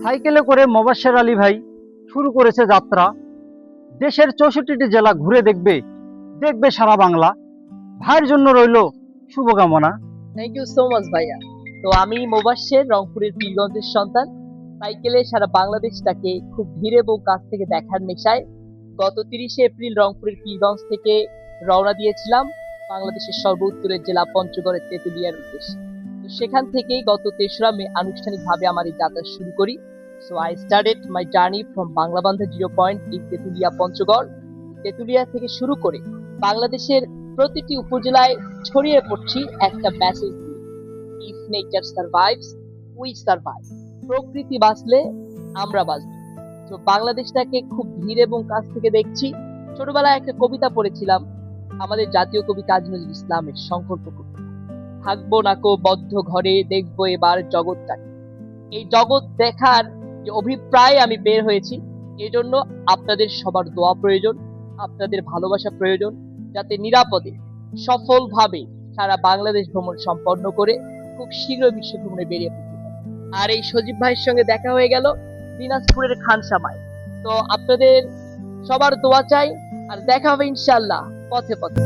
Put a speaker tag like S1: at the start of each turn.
S1: সাইকেলে করে মোবাশ্বের আলী ভাই শুরু করেছে যাত্রা। দেশের 64টি জেলা ঘুরে দেখবে, দেখবে সারা বাংলা। ভাইয়ের জন্য রইল শুভকামনা।
S2: থ্যাংক ইউ সো মাচ ভাইয়া। তো আমি মোবাশ্বের, রংপুরের পীরগঞ্জের সন্তান। সাইকেলে সারা বাংলাদেশটাকে খুব ধীরে এবং কাছ থেকে দেখার নেশায় গত 30শে এপ্রিল রংপুরের পীরগঞ্জ থেকে রওনা দিয়েছিলাম বাংলাদেশের সর্ব উত্তরের জেলা পঞ্চগড়ের তেঁতুলিয়ার উদ্দেশ্যে। তো সেখান থেকেই গত 3রা মে আনুষ্ঠানিকভাবে আমার এই যাত্রা শুরু করি। So I started my journey from Banglabandha zero point in Tetulia Panchagarh. Tetulia থেকে শুরু করে বাংলাদেশের প্রতিটি উপজেলায় ছড়িয়ে পড়ছি একটা মেসেজ দিয়ে, ইফ নেচার সার্ভাইভস উই সার্ভাইভ। প্রকৃতি বাঁচলে আমরা বাঁচব। তো বাংলাদেশটাকে খুব ধীরে এবং কাছ থেকে দেখছি। ছোটবেলায় একটা কবিতা পড়েছিলাম আমাদের জাতীয় কবি কাজী নজরুল ইসলামের, সংকল্প কবিতা, থাকবো নাকো বদ্ধ ঘরে, দেখবো এবার জগৎটাকে। এই জগৎ দেখার যে অভিপ্রায় আমি বের হয়েছি, এই জন্য আপনাদের সবার দোয়া প্রয়োজন, আপনাদের ভালোবাসা প্রয়োজন, যাতে নিরাপদে সফলভাবে সারা বাংলাদেশ ভ্রমণ সম্পন্ন করে খুব শীঘ্র বিশ্ব ভ্রমণে বেরিয়ে পড়তে পারি। আর এই সজীব ভাইয়ের সঙ্গে দেখা হয়ে গেল দিনাজপুরের খানসামায়। তো আপনাদের সবার দোয়া চাই, আর দেখা হবে ইনশাআল্লাহ পথে পথে।